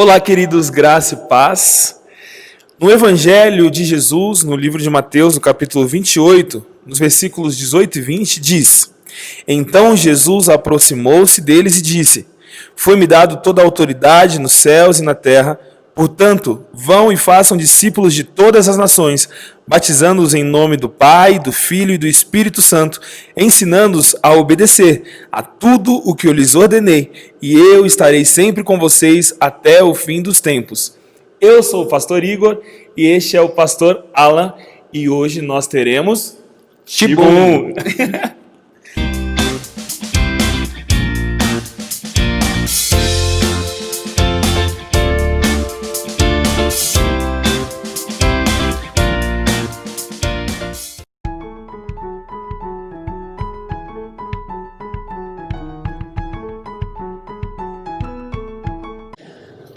Olá, queridos, graça e paz. No Evangelho de Jesus, no livro de Mateus, no capítulo 28, nos versículos 18 e 20, diz: Então Jesus aproximou-se deles e disse: Foi-me dado toda a autoridade nos céus e na terra. Portanto, vão e façam discípulos de todas as nações, batizando-os em nome do Pai, do Filho e do Espírito Santo, ensinando-os a obedecer a tudo o que eu lhes ordenei, e eu estarei sempre com vocês até o fim dos tempos. Eu sou o pastor Igor e este é o pastor Alan, e hoje nós teremos Tibum.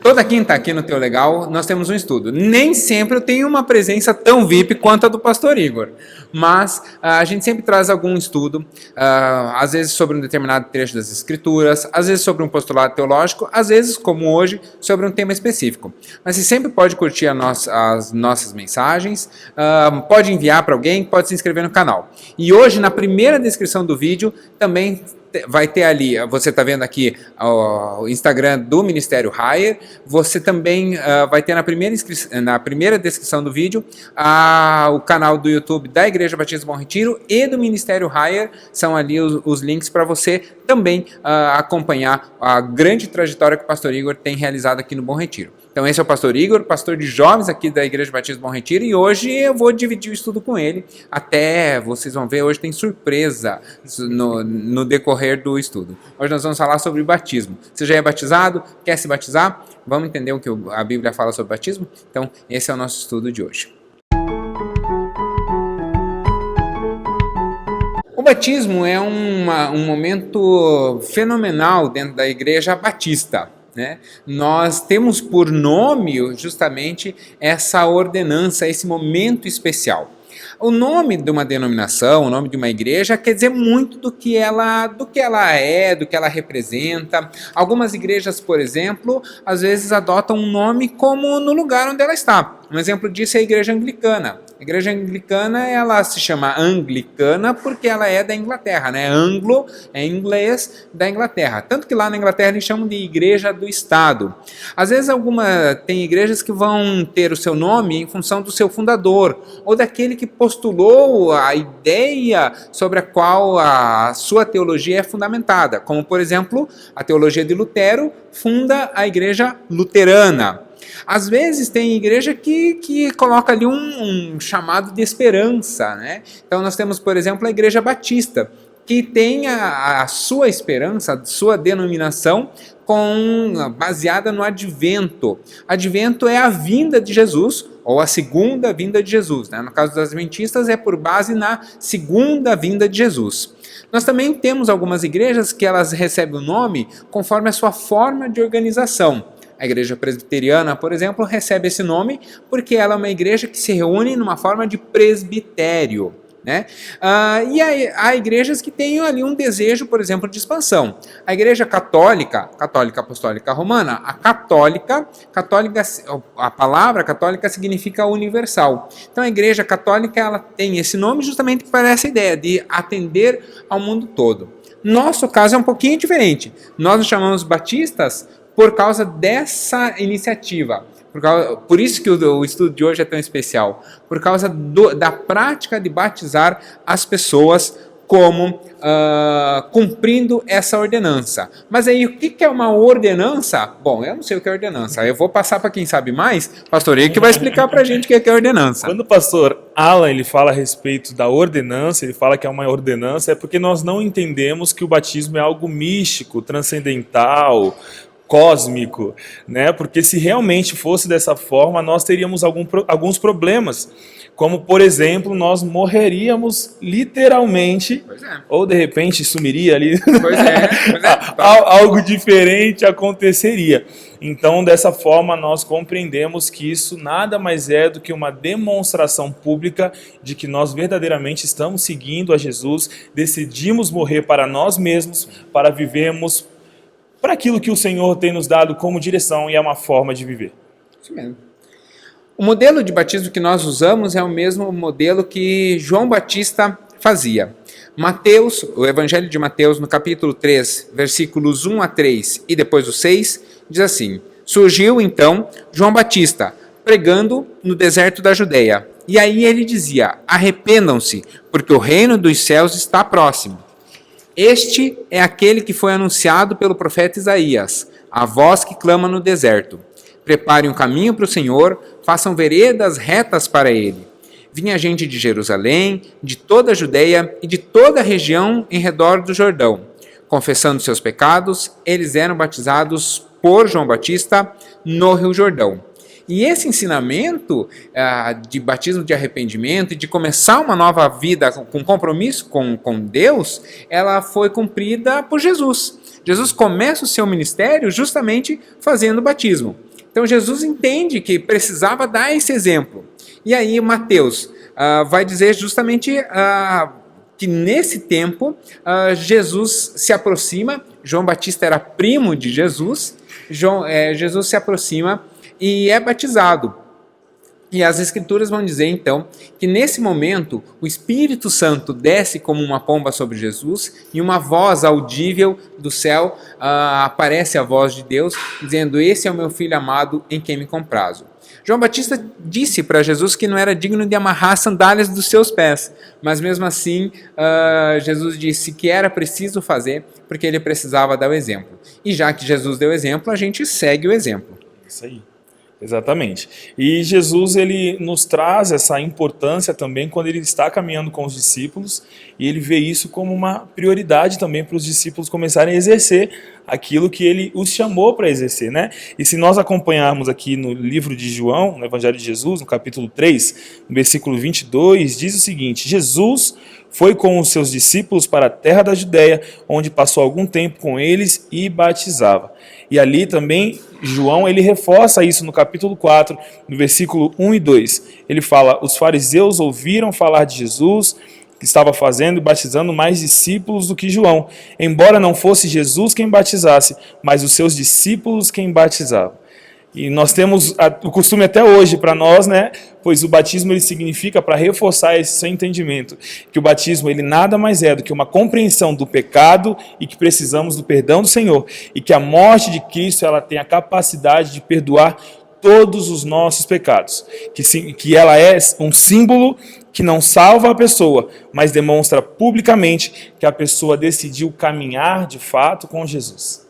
Toda quinta aqui no Teu Legal nós temos um estudo. Nem sempre eu tenho uma presença tão VIP quanto a do pastor Igor, mas a gente sempre traz algum estudo, às vezes sobre um determinado trecho das Escrituras, às vezes sobre um postulado teológico, às vezes, como hoje, sobre um tema específico. Mas você sempre pode curtir as nossas mensagens, pode enviar para alguém, pode se inscrever no canal. E hoje, na primeira descrição do vídeo, também vai ter ali, você está vendo aqui o Instagram do Ministério Higher, você também vai ter na primeira descrição do vídeo o canal do YouTube da Igreja Batista Bom Retiro e do Ministério Higher, são ali os links para você também acompanhar a grande trajetória que o pastor Igor tem realizado aqui no Bom Retiro. Então esse é o pastor Igor, pastor de jovens aqui da Igreja Batista Bom Retiro, e hoje eu vou dividir o estudo com ele, até vocês vão ver, hoje tem surpresa no decorrer do estudo. Hoje nós vamos falar sobre batismo. Você já é batizado? Quer se batizar? Vamos entender o que a Bíblia fala sobre batismo? Então esse é o nosso estudo de hoje. O batismo é um momento fenomenal dentro da Igreja Batista. Né? Nós temos por nome justamente essa ordenança, esse momento especial. O nome de uma denominação, o nome de uma igreja quer dizer muito do que ela é, do que ela representa. Algumas igrejas, por exemplo, às vezes adotam um nome como no lugar onde ela está. Um exemplo disso é a Igreja Anglicana. A Igreja Anglicana, ela se chama Anglicana porque ela é da Inglaterra, né? Anglo é inglês da Inglaterra. Tanto que lá na Inglaterra eles chamam de Igreja do Estado. Às vezes tem igrejas que vão ter o seu nome em função do seu fundador ou daquele que postulou a ideia sobre a qual a sua teologia é fundamentada. Como, por exemplo, a teologia de Lutero funda a Igreja Luterana. Às vezes tem igreja que coloca ali um chamado de esperança, né? Então nós temos, por exemplo, a Igreja Batista, que tem a sua esperança, a sua denominação baseada no Advento. Advento é a vinda de Jesus, ou a segunda vinda de Jesus, né? No caso das adventistas é por base na segunda vinda de Jesus. Nós também temos algumas igrejas que elas recebem o nome conforme a sua forma de organização. A Igreja Presbiteriana, por exemplo, recebe esse nome porque ela é uma igreja que se reúne numa forma de presbitério. Né? E há igrejas que têm ali um desejo, por exemplo, de expansão. A Igreja Católica Apostólica Romana, a palavra católica significa universal. Então a Igreja Católica ela tem esse nome justamente para essa ideia de atender ao mundo todo. Nosso caso é um pouquinho diferente. Nós nos chamamos batistas por causa dessa iniciativa. Por isso que o estudo de hoje é tão especial. Por causa da prática de batizar as pessoas como cumprindo essa ordenança. Mas aí o que é uma ordenança? Bom, eu não sei o que é ordenança. Eu vou passar para quem sabe mais, pastor Igor, que vai explicar para a gente o que é ordenança. Quando o pastor Alan ele fala a respeito da ordenança, ele fala que é uma ordenança, é porque nós não entendemos que o batismo é algo místico, transcendental, cósmico, né? Porque se realmente fosse dessa forma, nós teríamos alguns problemas, como, por exemplo, nós morreríamos literalmente, ou de repente sumiria ali, algo diferente aconteceria. Então, dessa forma, nós compreendemos que isso nada mais é do que uma demonstração pública de que nós verdadeiramente estamos seguindo a Jesus, decidimos morrer para nós mesmos, para vivermos para aquilo que o Senhor tem nos dado como direção e é uma forma de viver. Isso mesmo. O modelo de batismo que nós usamos é o mesmo modelo que João Batista fazia. Mateus, o Evangelho de Mateus, no capítulo 3, versículos 1 a 3 e depois o 6, diz assim: Surgiu então João Batista, pregando no deserto da Judeia. E aí ele dizia: arrependam-se, porque o reino dos céus está próximo. Este é aquele que foi anunciado pelo profeta Isaías, a voz que clama no deserto. Preparem um caminho para o Senhor, façam veredas retas para ele. Vinha gente de Jerusalém, de toda a Judeia e de toda a região em redor do Jordão. Confessando seus pecados, eles eram batizados por João Batista no Rio Jordão. E esse ensinamento de batismo de arrependimento e de começar uma nova vida com compromisso com Deus, ela foi cumprida por Jesus. Jesus começa o seu ministério justamente fazendo o batismo. Então Jesus entende que precisava dar esse exemplo. E aí Mateus vai dizer justamente que nesse tempo Jesus se aproxima. João Batista era primo de Jesus. Jesus se aproxima e é batizado. E as Escrituras vão dizer, então, que nesse momento o Espírito Santo desce como uma pomba sobre Jesus e uma voz audível do céu, aparece a voz de Deus, dizendo: esse é o meu Filho amado em quem me comprazo. João Batista disse para Jesus que não era digno de amarrar as sandálias dos seus pés, mas mesmo assim Jesus disse que era preciso fazer porque ele precisava dar o exemplo. E já que Jesus deu o exemplo, a gente segue o exemplo. Isso aí. Exatamente. E Jesus, ele nos traz essa importância também quando ele está caminhando com os discípulos, e ele vê isso como uma prioridade também para os discípulos começarem a exercer aquilo que ele os chamou para exercer, né? E se nós acompanharmos aqui no livro de João, no Evangelho de Jesus, no capítulo 3, no versículo 22, diz o seguinte: Jesus foi com os seus discípulos para a terra da Judéia, onde passou algum tempo com eles e batizava. E ali também João, ele reforça isso no capítulo 4, no versículo 1 e 2. Ele fala: os fariseus ouviram falar de Jesus, que estava fazendo e batizando mais discípulos do que João, embora não fosse Jesus quem batizasse, mas os seus discípulos quem batizavam. E nós temos o costume até hoje para nós, né? Pois o batismo ele significa, para reforçar esse seu entendimento, que o batismo ele nada mais é do que uma compreensão do pecado e que precisamos do perdão do Senhor. E que a morte de Cristo ela tem a capacidade de perdoar todos os nossos pecados. Que ela é um símbolo que não salva a pessoa, mas demonstra publicamente que a pessoa decidiu caminhar de fato com Jesus.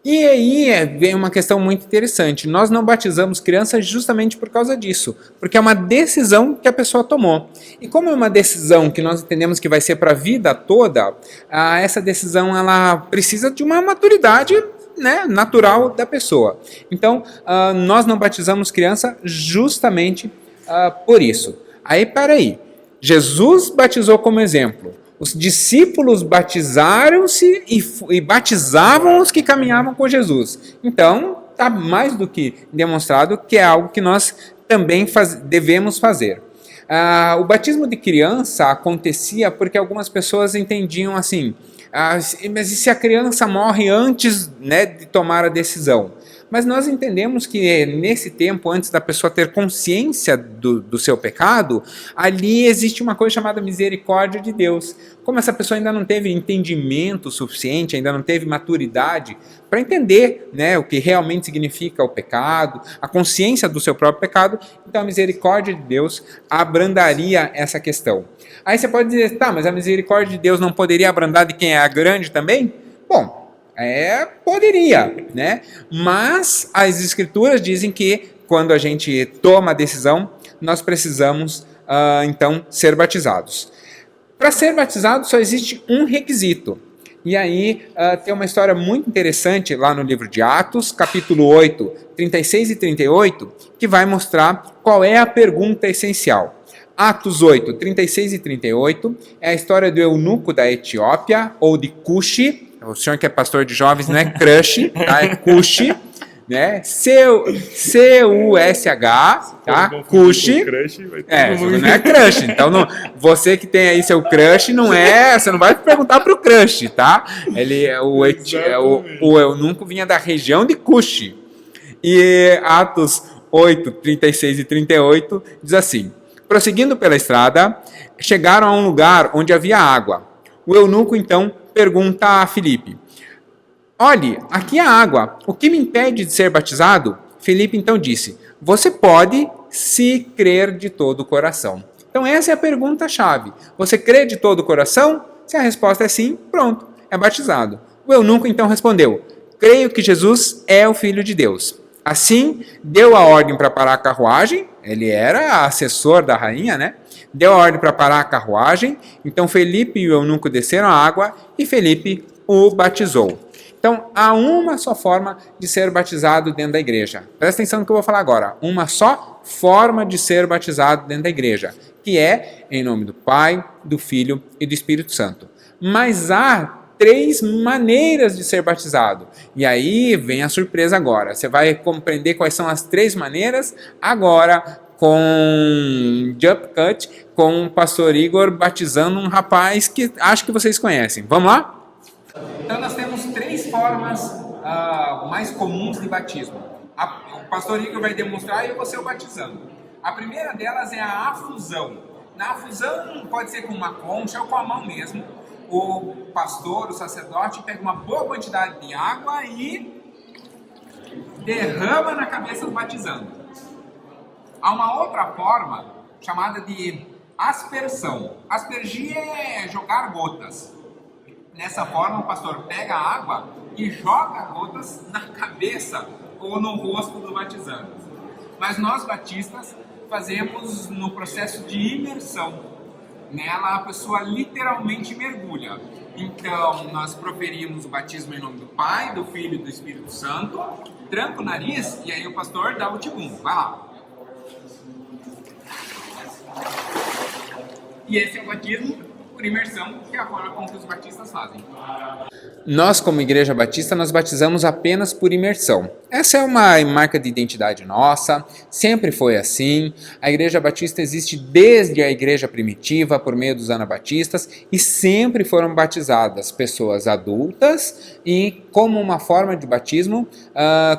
E aí vem uma questão muito interessante. Nós não batizamos crianças justamente por causa disso, porque é uma decisão que a pessoa tomou. E como é uma decisão que nós entendemos que vai ser para a vida toda, essa decisão ela precisa de uma maturidade, né, natural da pessoa. Então, nós não batizamos criança justamente por isso. Aí, peraí, Jesus batizou como exemplo. Os discípulos batizaram-se e batizavam os que caminhavam com Jesus. Então, está mais do que demonstrado que é algo que nós também devemos fazer. O batismo de criança acontecia porque algumas pessoas entendiam assim: mas e se a criança morre antes, né, de tomar a decisão? Mas nós entendemos que nesse tempo, antes da pessoa ter consciência do seu pecado, ali existe uma coisa chamada misericórdia de Deus. Como essa pessoa ainda não teve entendimento suficiente, ainda não teve maturidade para entender, né, o que realmente significa o pecado, a consciência do seu próprio pecado, então a misericórdia de Deus abrandaria essa questão. Aí você pode dizer: tá, mas a misericórdia de Deus não poderia abrandar de quem é grande também? Bom, poderia, né? Mas as Escrituras dizem que quando a gente toma a decisão, nós precisamos, então, ser batizados. Para ser batizado só existe um requisito. E aí tem uma história muito interessante lá no livro de Atos, capítulo 8, 36 e 38, que vai mostrar qual é a pergunta essencial. Atos 8, 36 e 38 é a história do eunuco da Etiópia, ou de Cuxi. O senhor que é pastor de jovens não é crush, tá? É Cuxi, né? C-U-S-H, tá? Cush. Não é crush. Então, você que tem aí seu crush, você não vai perguntar pro crush, tá? O eunuco vinha da região de Cush. E Atos 8, 36 e 38 diz assim: prosseguindo pela estrada, chegaram a um lugar onde havia água. O eunuco então pergunta a Filipe: olhe, aqui há água, o que me impede de ser batizado? Filipe então disse: você pode, se crer de todo o coração. Então essa é a pergunta-chave. Você crê de todo o coração? Se a resposta é sim, pronto, é batizado. O eunuco então respondeu: creio que Jesus é o Filho de Deus. Assim, deu a ordem para parar a carruagem. Ele era assessor da rainha, né? Deu a ordem para parar a carruagem. Então Felipe e o eunuco desceram a água e Felipe o batizou. Então, há uma só forma de ser batizado dentro da igreja. Presta atenção no que eu vou falar agora. Uma só forma de ser batizado dentro da igreja, que é em nome do Pai, do Filho e do Espírito Santo. Mas há 3 maneiras de ser batizado. E aí vem a surpresa agora. Você vai compreender quais são as 3 maneiras agora com Jump Cut, com o pastor Igor batizando um rapaz que acho que vocês conhecem. Vamos lá? Então nós temos 3 formas mais comuns de batismo. O pastor Igor vai demonstrar e eu vou ser o batizando. A primeira delas é a afusão. Na afusão pode ser com uma concha ou com a mão mesmo. O pastor, o sacerdote, pega uma boa quantidade de água e derrama na cabeça do batizando. Há uma outra forma chamada de aspersão. Aspergir é jogar gotas. Nessa forma, o pastor pega a água e joga gotas na cabeça ou no rosto do batizando. Mas nós batistas fazemos no processo de imersão. Nela a pessoa literalmente mergulha. Então nós proferimos o batismo em nome do Pai, do Filho e do Espírito Santo, tranca o nariz e aí o pastor dá o tibum. Vai lá. E esse é o batismo por imersão, que é a forma como os batistas fazem. Nós, como Igreja Batista, nós batizamos apenas por imersão. Essa é uma marca de identidade nossa, sempre foi assim. A Igreja Batista existe desde a Igreja Primitiva, por meio dos anabatistas, e sempre foram batizadas pessoas adultas e como uma forma de batismo,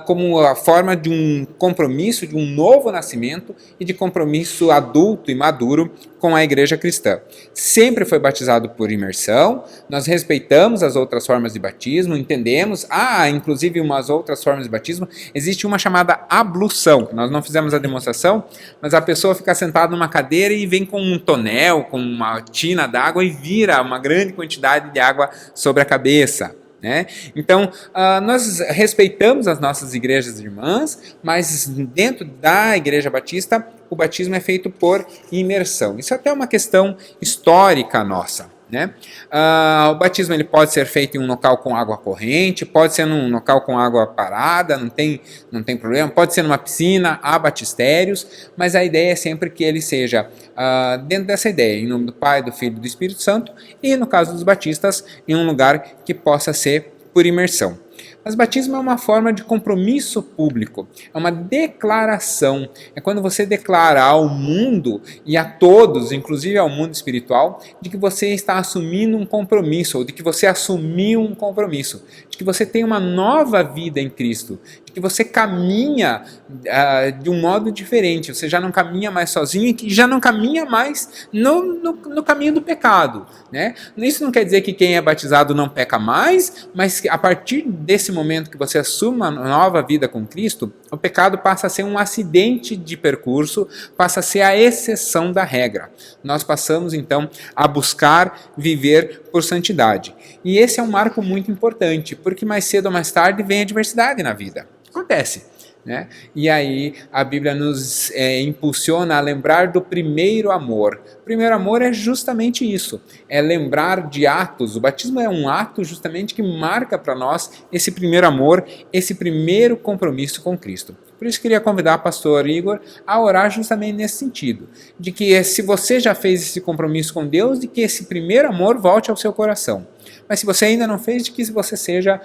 como a forma de um compromisso, de um novo nascimento e de compromisso adulto e maduro com a Igreja Cristã. Sempre foi batizado por imersão, nós respeitamos as outras formas de batismo, entendemos, inclusive umas outras formas de batismo, existe uma chamada ablução, nós não fizemos a demonstração, mas a pessoa fica sentada numa cadeira e vem com um tonel, com uma tina d'água e vira uma grande quantidade de água sobre a cabeça. Né? Então, nós respeitamos as nossas igrejas irmãs, mas dentro da Igreja Batista, o batismo é feito por imersão. Isso é até uma questão histórica nossa. Né? O batismo ele pode ser feito em um local com água corrente, pode ser num local com água parada, não tem problema, pode ser numa piscina, há batistérios, mas a ideia é sempre que ele seja dentro dessa ideia, em nome do Pai, do Filho e do Espírito Santo, e no caso dos batistas, em um lugar que possa ser por imersão. Mas batismo é uma forma de compromisso público, é uma declaração, é quando você declara ao mundo e a todos, inclusive ao mundo espiritual, de que você está assumindo um compromisso, ou de que você assumiu um compromisso, de que você tem uma nova vida em Cristo, de que você caminha de um modo diferente, você já não caminha mais sozinho e que já não caminha mais no caminho do pecado. Né? Isso não quer dizer que quem é batizado não peca mais, mas que a partir desse momento que você assume uma nova vida com Cristo, o pecado passa a ser um acidente de percurso, passa a ser a exceção da regra. Nós passamos então a buscar viver por santidade. E esse é um marco muito importante, porque mais cedo ou mais tarde vem a adversidade na vida. Acontece. Né? E aí a Bíblia nos impulsiona a lembrar do primeiro amor. O primeiro amor é justamente isso, é lembrar de atos. O batismo é um ato justamente que marca para nós esse primeiro amor, esse primeiro compromisso com Cristo. Por isso queria convidar o pastor Igor a orar justamente nesse sentido, de que se você já fez esse compromisso com Deus, de que esse primeiro amor volte ao seu coração. Mas se você ainda não fez, que você seja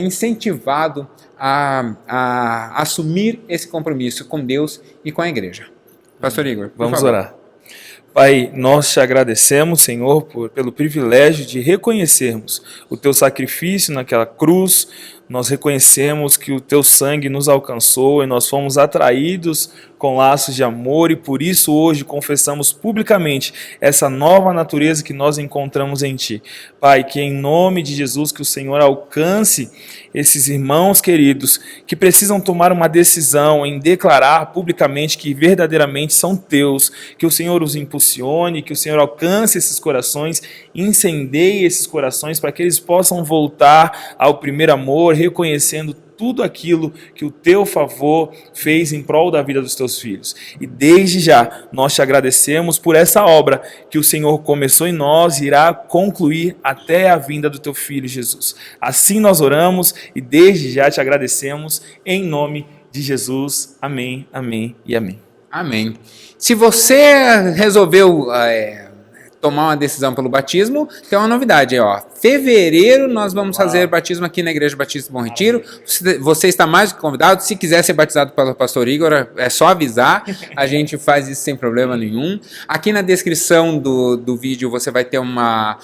incentivado a assumir esse compromisso com Deus e com a igreja. Pastor Igor, por Vamos favor. orar. Pai, nós te agradecemos, Senhor, pelo privilégio de reconhecermos o teu sacrifício naquela cruz. Nós reconhecemos que o teu sangue nos alcançou e nós fomos atraídos com laços de amor e por isso hoje confessamos publicamente essa nova natureza que nós encontramos em Ti. Pai, que em nome de Jesus que o Senhor alcance esses irmãos queridos que precisam tomar uma decisão em declarar publicamente que verdadeiramente são Teus, que o Senhor os impulsione, que o Senhor alcance esses corações, incendeie esses corações para que eles possam voltar ao primeiro amor, reconhecendo tudo aquilo que o teu favor fez em prol da vida dos teus filhos. E desde já nós te agradecemos por essa obra que o Senhor começou em nós e irá concluir até a vinda do teu Filho Jesus. Assim nós oramos e desde já te agradecemos em nome de Jesus. Amém, amém e amém. Amém. Se você resolveu tomar uma decisão pelo batismo, tem uma novidade aí, ó. Fevereiro nós vamos fazer batismo aqui na Igreja Batista Bom Retiro. Você está mais do que convidado. Se quiser ser batizado pelo pastor Igor, é só avisar. A gente faz isso sem problema nenhum. Aqui na descrição do vídeo você vai ter uma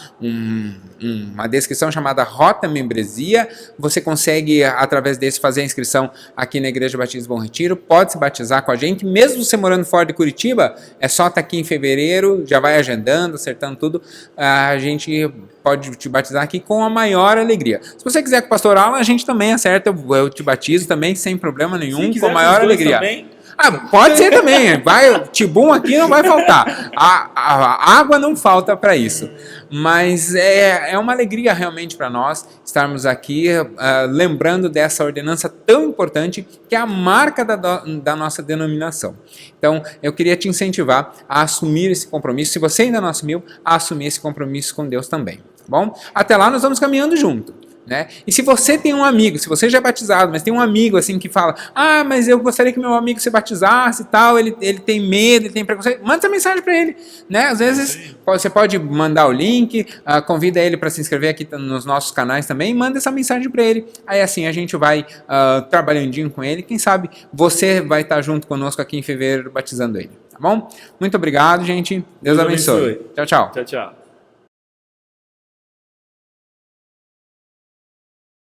descrição chamada Rota Membresia. Você consegue, através desse, fazer a inscrição aqui na Igreja Batista Bom Retiro. Pode se batizar com a gente. Mesmo você morando fora de Curitiba, é só estar aqui em fevereiro, já vai agendando, acertando tudo. A gente pode te batizar aqui com a maior alegria. Se você quiser com o pastor Alan, a gente também acerta, eu te batizo também, sem problema nenhum, com a maior alegria. Também. Pode ser também, tibum aqui não vai faltar, a água não falta para isso, mas é uma alegria realmente para nós estarmos aqui lembrando dessa ordenança tão importante que é a marca da nossa denominação. Então eu queria te incentivar a assumir esse compromisso, se você ainda não assumiu, a assumir esse compromisso com Deus também, tá bom? Até lá nós vamos caminhando junto. Né? E se você tem um amigo, se você já é batizado, mas tem um amigo assim que fala, mas eu gostaria que meu amigo se batizasse e tal, ele tem medo, ele tem preconceito, manda essa mensagem para ele, né? Às vezes você pode mandar o link, convida ele para se inscrever aqui nos nossos canais também, manda essa mensagem para ele, aí assim a gente vai trabalhandinho com ele, quem sabe você vai estar junto conosco aqui em fevereiro batizando ele, tá bom? Muito obrigado, gente, Deus abençoe. Tchau, tchau. Tchau, tchau.